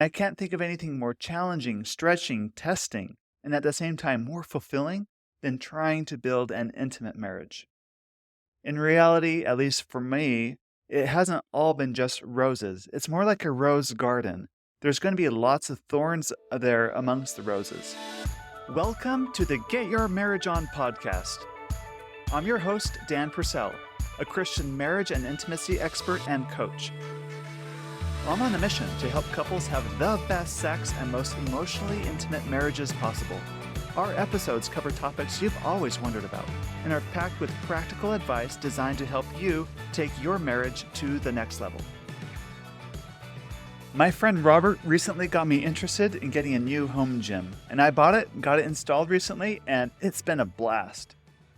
I can't think of anything more challenging, stretching, testing, and at the same time more fulfilling than trying to build an intimate marriage. In reality, at least for me, it hasn't all been just roses. It's more like a rose garden. There's going to be lots of thorns there amongst the roses. Welcome to the Get Your Marriage On podcast. I'm your host, Dan Purcell, a Christian marriage and intimacy expert and coach. I'm on a mission to help couples have the best sex and most emotionally intimate marriages possible. Our episodes cover topics you've always wondered about and are packed with practical advice designed to help you take your marriage to the next level. My friend Robert recently got me interested in getting a new home gym, and I bought it, got it installed recently, and it's been a blast.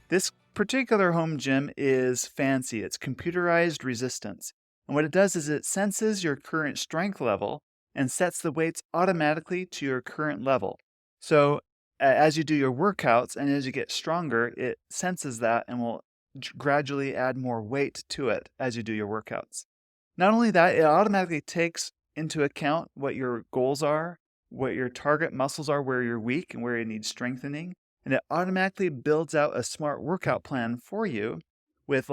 This particular home gym is fancy. It's computerized resistance. And what it does is it senses your current strength level and sets the weights automatically to your current level. So as you do your workouts and as you get stronger, it senses that and will gradually add more weight to it as you do your workouts. Not only that, it automatically takes into account what your goals are, what your target muscles are, where you're weak and where you need strengthening. And it automatically builds out a smart workout plan for you with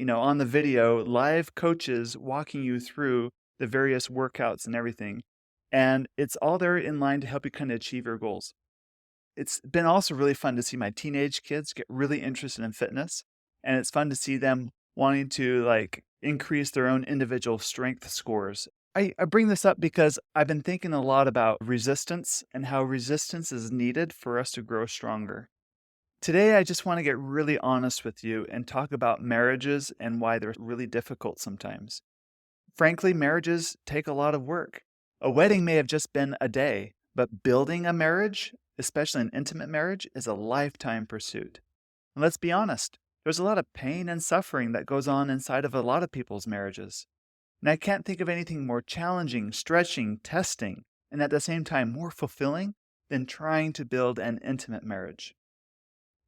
on the video, live coaches walking you through the various workouts and everything. And it's all there in line to help you kind of achieve your goals. It's been also really fun to see my teenage kids get really interested in fitness. And it's fun to see them wanting to increase their own individual strength scores. I bring this up because I've been thinking a lot about resistance and how resistance is needed for us to grow stronger. Today, I just want to get really honest with you and talk about marriages and why they're really difficult sometimes. Frankly, marriages take a lot of work. A wedding may have just been a day, but building a marriage, especially an intimate marriage, is a lifetime pursuit. And let's be honest, there's a lot of pain and suffering that goes on inside of a lot of people's marriages. And I can't think of anything more challenging, stretching, testing, and at the same time more fulfilling than trying to build an intimate marriage.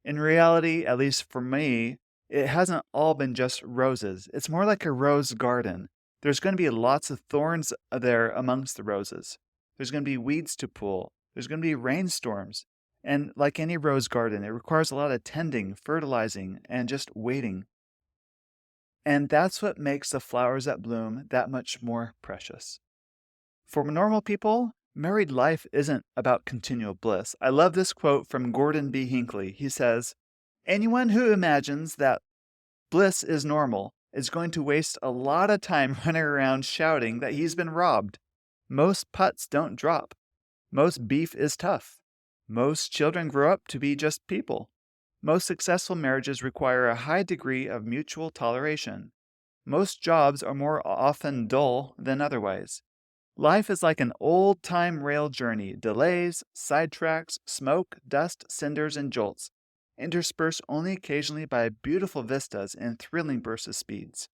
In reality, at least for me, it hasn't all been just roses. It's more like a rose garden. There's going to be lots of thorns there amongst the roses. There's going to be weeds to pull. There's going to be rainstorms. And like any rose garden, it requires a lot of tending, fertilizing, and just waiting. And that's what makes the flowers that bloom that much more precious. For normal people, married life isn't about continual bliss. I love this quote from Gordon B. Hinckley. He says, "Anyone who imagines that bliss is normal is going to waste a lot of time running around shouting that he's been robbed. Most putts don't drop. Most beef is tough. Most children grow up to be just people. Most successful marriages require a high degree of mutual toleration. Most jobs are more often dull than otherwise. Life is like an old-time rail journey, delays, sidetracks, smoke, dust, cinders, and jolts, interspersed only occasionally by beautiful vistas and thrilling bursts of speeds.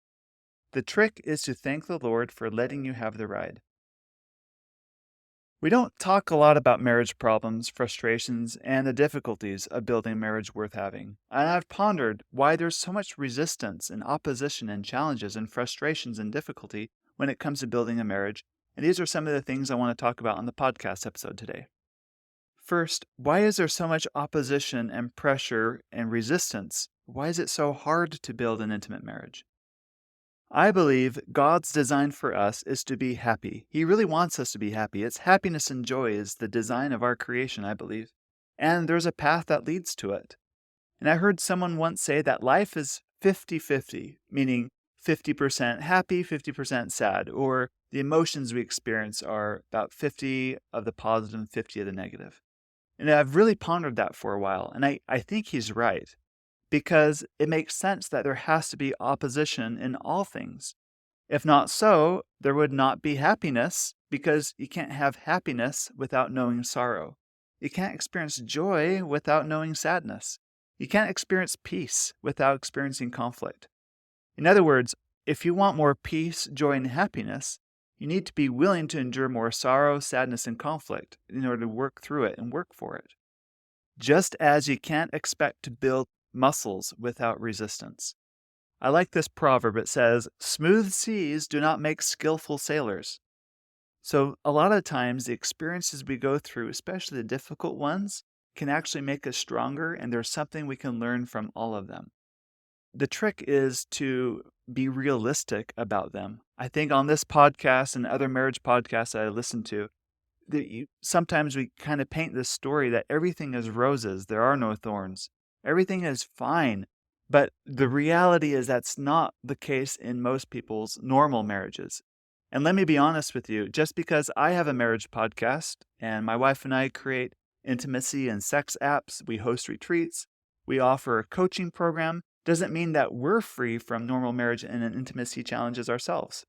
The trick is to thank the Lord for letting you have the ride." We don't talk a lot about marriage problems, frustrations, and the difficulties of building a marriage worth having. And I've pondered why there's so much resistance and opposition and challenges and frustrations and difficulty when it comes to building a marriage. And these are some of the things I want to talk about on the podcast episode today. First, why is there so much opposition and pressure and resistance? Why is it so hard to build an intimate marriage? I believe God's design for us is to be happy. He really wants us to be happy. It's happiness and joy is the design of our creation, I believe. And there's a path that leads to it. And I heard someone once say that life is 50-50, meaning 50% happy, 50% sad, or the emotions we experience are about 50 of the positive and 50 of the negative. And I've really pondered that for a while, and I think he's right, because it makes sense that there has to be opposition in all things. If not so, there would not be happiness, because you can't have happiness without knowing sorrow. You can't experience joy without knowing sadness. You can't experience peace without experiencing conflict. In other words, if you want more peace, joy, and happiness, you need to be willing to endure more sorrow, sadness, and conflict in order to work through it and work for it. Just as you can't expect to build muscles without resistance. I like this proverb. It says, "Smooth seas do not make skillful sailors." So, a lot of times, the experiences we go through, especially the difficult ones, can actually make us stronger, and there's something we can learn from all of them. The trick is to be realistic about them. I think on this podcast and other marriage podcasts that I listen to, sometimes we kind of paint this story that everything is roses, there are no thorns, everything is fine. But the reality is that's not the case in most people's normal marriages. And let me be honest with you, just because I have a marriage podcast and my wife and I create intimacy and sex apps, we host retreats, we offer a coaching program, doesn't mean that we're free from normal marriage and intimacy challenges ourselves.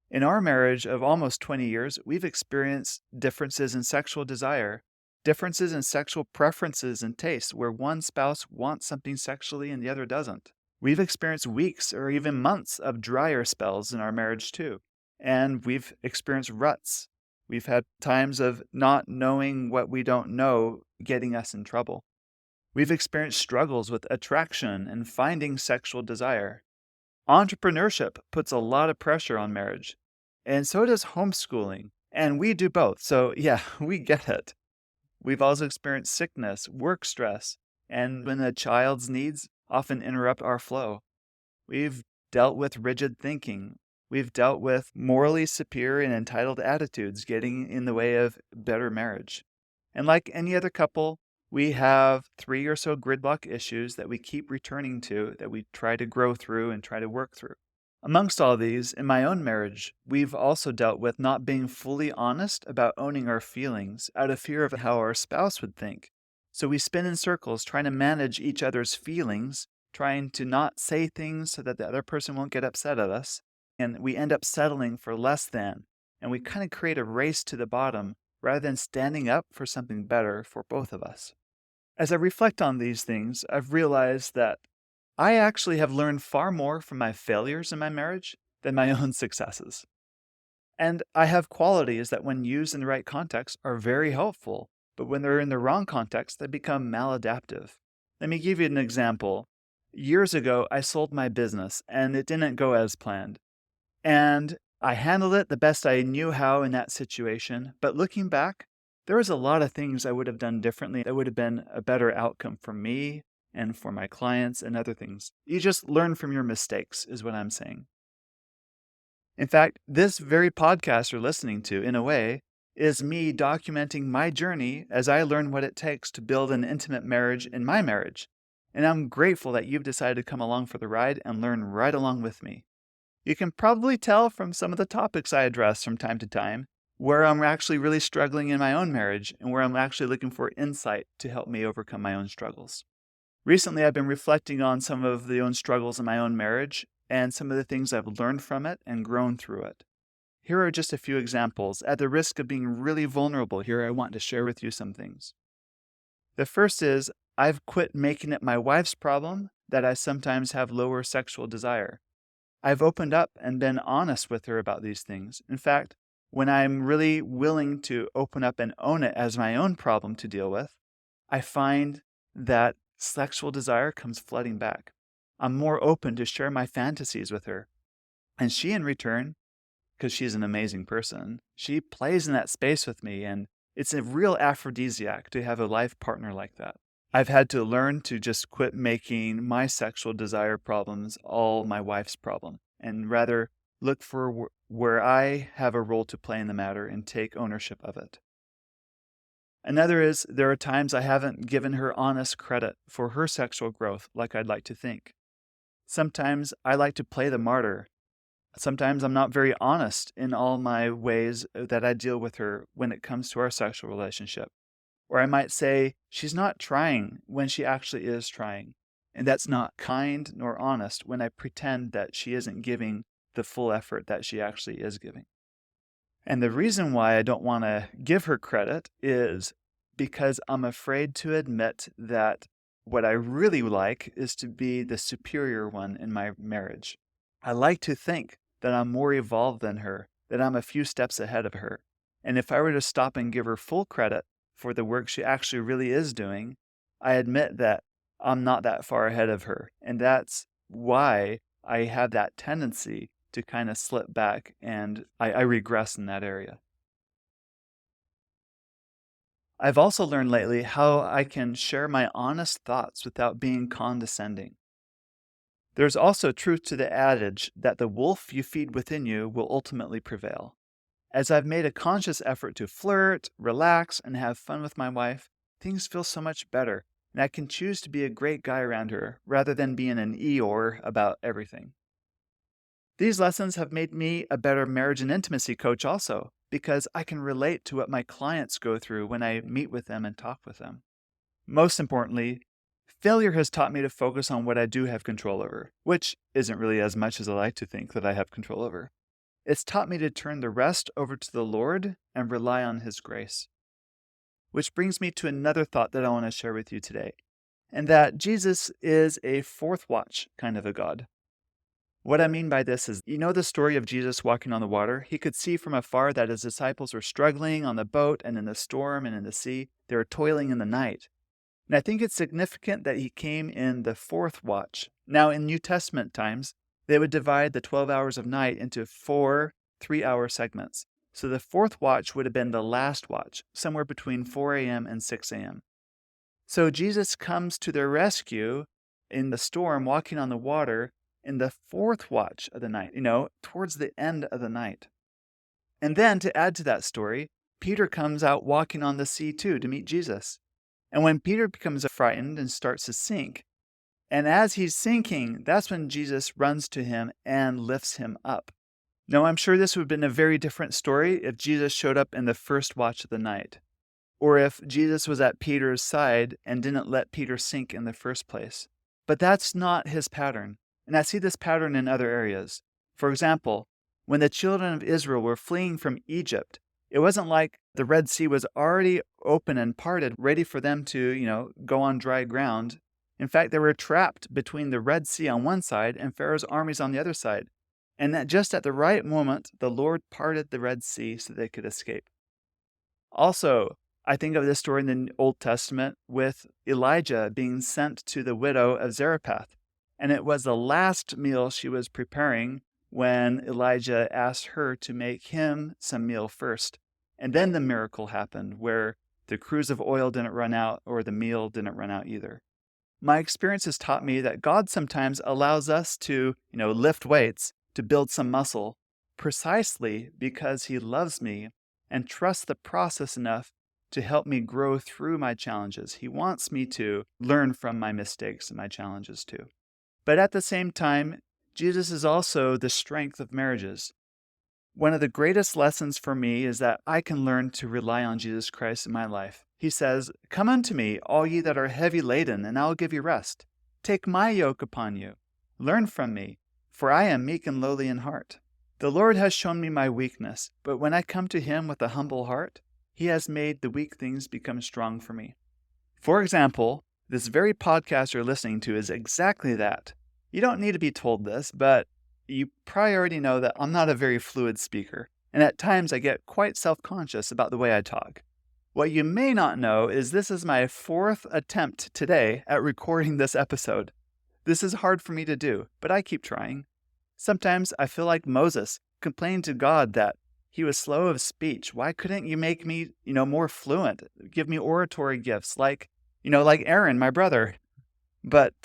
In our marriage of almost 20 years, we've experienced differences in sexual desire, differences in sexual preferences and tastes, where one spouse wants something sexually and the other doesn't. We've experienced weeks or even months of drier spells in our marriage too. And we've experienced ruts. We've had times of not knowing what we don't know getting us in trouble. We've experienced struggles with attraction and finding sexual desire. Entrepreneurship puts a lot of pressure on marriage, and so does homeschooling. And we do both. So, yeah, we get it. We've also experienced sickness, work stress, and when a child's needs often interrupt our flow. We've dealt with rigid thinking. We've dealt with morally superior and entitled attitudes getting in the way of better marriage. And like any other couple, we have 3 or so gridlock issues that we keep returning to, that we try to grow through and try to work through. Amongst all these, in my own marriage, we've also dealt with not being fully honest about owning our feelings out of fear of how our spouse would think. So we spin in circles trying to manage each other's feelings, trying to not say things so that the other person won't get upset at us. And we end up settling for less than. And we kind of create a race to the bottom rather than standing up for something better for both of us. As I reflect on these things, I've realized that I actually have learned far more from my failures in my marriage than my own successes. And I have qualities that, when used in the right context, are very helpful, but when they're in the wrong context, they become maladaptive. Let me give you an example. Years ago, I sold my business, and it didn't go as planned. And I handled it the best I knew how in that situation, but looking back, there was a lot of things I would have done differently that would have been a better outcome for me and for my clients and other things. You just learn from your mistakes, is what I'm saying. In fact, this very podcast you're listening to, in a way, is me documenting my journey as I learn what it takes to build an intimate marriage in my marriage. And I'm grateful that you've decided to come along for the ride and learn right along with me. You can probably tell from some of the topics I address from time to time where I'm actually really struggling in my own marriage and where I'm actually looking for insight to help me overcome my own struggles. Recently, I've been reflecting on some of the own struggles in my own marriage and some of the things I've learned from it and grown through it. Here are just a few examples. At the risk of being really vulnerable here, I want to share with you some things. The first is I've quit making it my wife's problem that I sometimes have lower sexual desire. I've opened up and been honest with her about these things. In fact, when I'm really willing to open up and own it as my own problem to deal with, I find that sexual desire comes flooding back. I'm more open to share my fantasies with her. And she, in return, because she's an amazing person, she plays in that space with me, and it's a real aphrodisiac to have a life partner like that. I've had to learn to just quit making my sexual desire problems all my wife's problem, and rather look for where I have a role to play in the matter and take ownership of it. Another is there are times I haven't given her honest credit for her sexual growth like I'd like to think. Sometimes I like to play the martyr. Sometimes I'm not very honest in all my ways that I deal with her when it comes to our sexual relationship. Or I might say she's not trying when she actually is trying. And that's not kind nor honest when I pretend that she isn't giving the full effort that she actually is giving. And the reason why I don't want to give her credit is because I'm afraid to admit that what I really like is to be the superior one in my marriage. I like to think that I'm more evolved than her, that I'm a few steps ahead of her. And if I were to stop and give her full credit for the work she actually really is doing, I admit that I'm not that far ahead of her. And that's why I have that tendency to kind of slip back, and I regress in that area. I've also learned lately how I can share my honest thoughts without being condescending. There's also truth to the adage that the wolf you feed within you will ultimately prevail. As I've made a conscious effort to flirt, relax, and have fun with my wife, things feel so much better, and I can choose to be a great guy around her rather than being an Eeyore about everything. These lessons have made me a better marriage and intimacy coach also, because I can relate to what my clients go through when I meet with them and talk with them. Most importantly, failure has taught me to focus on what I do have control over, which isn't really as much as I like to think that I have control over. It's taught me to turn the rest over to the Lord and rely on His grace. Which brings me to another thought that I want to share with you today, and that Jesus is a fourth watch kind of a God. What I mean by this is, you know the story of Jesus walking on the water? He could see from afar that his disciples were struggling on the boat and in the storm and in the sea. They were toiling in the night. And I think it's significant that he came in the fourth watch. Now, in New Testament times, they would divide the 12 hours of night into 4 3-hour segments. So the fourth watch would have been the last watch, somewhere between 4 a.m. and 6 a.m. So Jesus comes to their rescue in the storm, walking on the water in the fourth watch of the night, towards the end of the night. And then to add to that story, Peter comes out walking on the sea too to meet Jesus. And when Peter becomes frightened and starts to sink, and as he's sinking, that's when Jesus runs to him and lifts him up. Now, I'm sure this would have been a very different story if Jesus showed up in the first watch of the night, or if Jesus was at Peter's side and didn't let Peter sink in the first place. But that's not his pattern, and I see this pattern in other areas. For example, when the children of Israel were fleeing from Egypt, it wasn't like the Red Sea was already open and parted, ready for them to, go on dry ground. In fact, they were trapped between the Red Sea on one side and Pharaoh's armies on the other side. And that just at the right moment, the Lord parted the Red Sea so they could escape. Also, I think of this story in the Old Testament with Elijah being sent to the widow of Zarephath. And it was the last meal she was preparing when Elijah asked her to make him some meal first. And then the miracle happened where the cruse of oil didn't run out or the meal didn't run out either. My experience has taught me that God sometimes allows us to, lift weights, to build some muscle, precisely because He loves me and trusts the process enough to help me grow through my challenges. He wants me to learn from my mistakes and my challenges too. But at the same time, Jesus is also the strength of marriages. One of the greatest lessons for me is that I can learn to rely on Jesus Christ in my life. He says, "Come unto me, all ye that are heavy laden, and I will give you rest. Take my yoke upon you. Learn from me, for I am meek and lowly in heart." The Lord has shown me my weakness, but when I come to Him with a humble heart, He has made the weak things become strong for me. For example, this very podcast you're listening to is exactly that. You don't need to be told this, but you probably already know that I'm not a very fluid speaker, and at times I get quite self-conscious about the way I talk. What you may not know is this is my 4th attempt today at recording this episode. This is hard for me to do, but I keep trying. Sometimes I feel like Moses complaining to God that he was slow of speech. Why couldn't you make me, more fluent? Give me oratory gifts like Aaron, my brother. But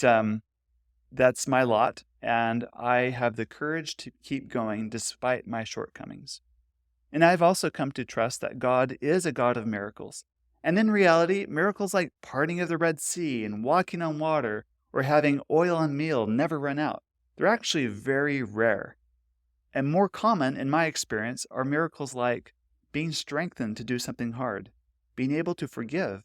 that's my lot, and I have the courage to keep going despite my shortcomings. And I've also come to trust that God is a God of miracles. And in reality, miracles like parting of the Red Sea and walking on water or having oil and meal never run out. They're actually very rare. And more common, in my experience, are miracles like being strengthened to do something hard, being able to forgive,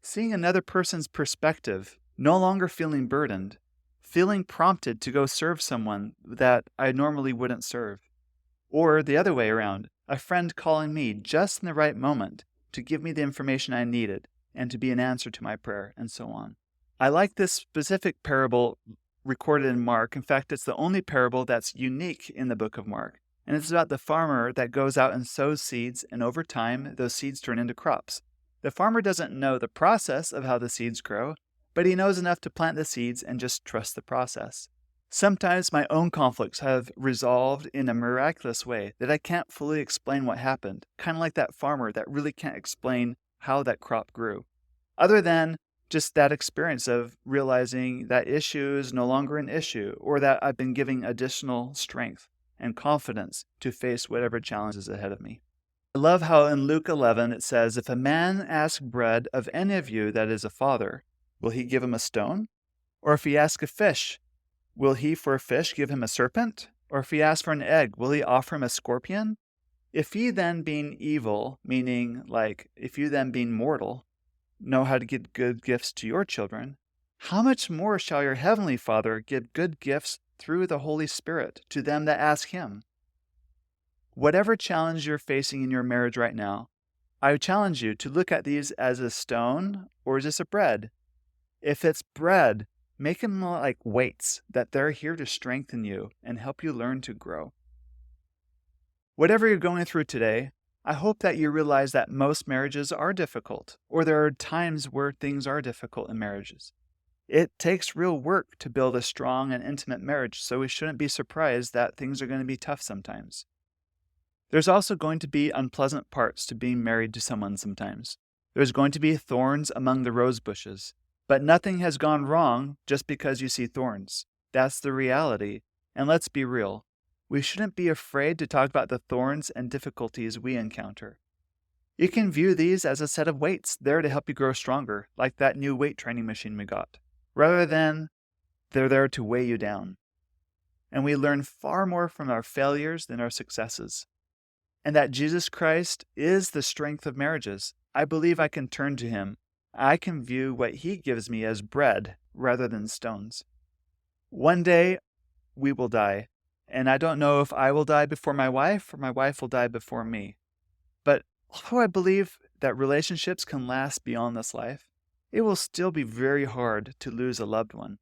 seeing another person's perspective, no longer feeling burdened, feeling prompted to go serve someone that I normally wouldn't serve. Or the other way around, a friend calling me just in the right moment to give me the information I needed and to be an answer to my prayer, and so on. I like this specific parable recorded in Mark. In fact, it's the only parable that's unique in the book of Mark. And it's about the farmer that goes out and sows seeds, and over time, those seeds turn into crops. The farmer doesn't know the process of how the seeds grow, but he knows enough to plant the seeds and just trust the process. Sometimes my own conflicts have resolved in a miraculous way that I can't fully explain what happened, kind of like that farmer that really can't explain how that crop grew. Other than just that experience of realizing that issue is no longer an issue, or that I've been giving additional strength and confidence to face whatever challenge is ahead of me. I love how in Luke 11 it says, "If a man asks bread of any of you that is a father, will he give him a stone? Or if he asks a fish, will he for a fish give him a serpent? Or if he asks for an egg, will he offer him a scorpion? If ye then being evil," meaning like if you then being mortal, "know how to give good gifts to your children, how much more shall your heavenly Father give good gifts through the Holy Spirit to them that ask him?" Whatever challenge you're facing in your marriage right now, I challenge you to look at these as a stone or is this a bread? If it's bread, make them like weights that they're here to strengthen you and help you learn to grow. Whatever you're going through today, I hope that you realize that most marriages are difficult, or there are times where things are difficult in marriages. It takes real work to build a strong and intimate marriage, so we shouldn't be surprised that things are going to be tough sometimes. There's also going to be unpleasant parts to being married to someone sometimes. There's going to be thorns among the rose bushes. But nothing has gone wrong just because you see thorns. That's the reality. And let's be real. We shouldn't be afraid to talk about the thorns and difficulties we encounter. You can view these as a set of weights there to help you grow stronger, like that new weight training machine we got, rather than they're there to weigh you down. And we learn far more from our failures than our successes. And that Jesus Christ is the strength of marriages. I believe I can turn to him. I can view what he gives me as bread rather than stones. One day, we will die, and I don't know if I will die before my wife or my wife will die before me. But although I believe that relationships can last beyond this life, it will still be very hard to lose a loved one.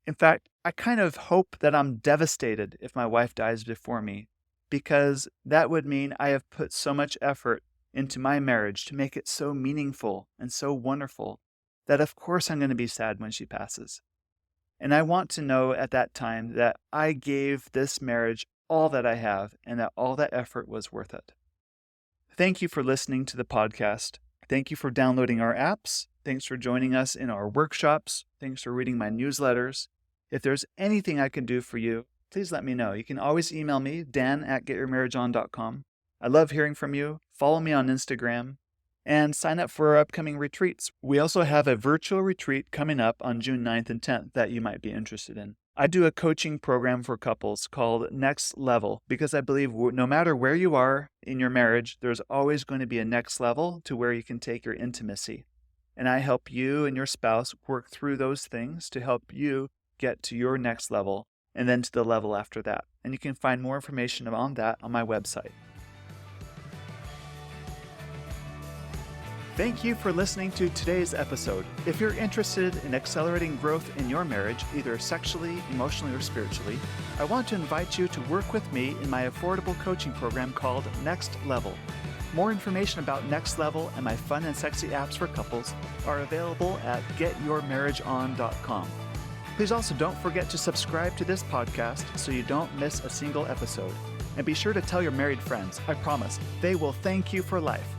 In fact, I kind of hope that I'm devastated if my wife dies before me, because that would mean I have put so much effort into my marriage to make it so meaningful and so wonderful that of course I'm going to be sad when she passes. And I want to know at that time that I gave this marriage all that I have and that all that effort was worth it. Thank you for listening to the podcast. Thank you for downloading our apps. Thanks for joining us in our workshops. Thanks for reading my newsletters. If there's anything I can do for you, please let me know. You can always email me, dan@getyourmarriageon.com. I love hearing from you. Follow me on Instagram and sign up for our upcoming retreats. We also have a virtual retreat coming up on June 9th and 10th that you might be interested in. I do a coaching program for couples called Next Level because I believe no matter where you are in your marriage, there's always going to be a next level to where you can take your intimacy. And I help you and your spouse work through those things to help you get to your next level and then to the level after that. And you can find more information on that on my website. Thank you for listening to today's episode. If you're interested in accelerating growth in your marriage, either sexually, emotionally, or spiritually, I want to invite you to work with me in my affordable coaching program called Next Level. More information about Next Level and my fun and sexy apps for couples are available at getyourmarriageon.com. Please also don't forget to subscribe to this podcast so you don't miss a single episode. And be sure to tell your married friends. I promise, they will thank you for life.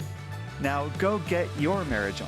Now go get your marriage on.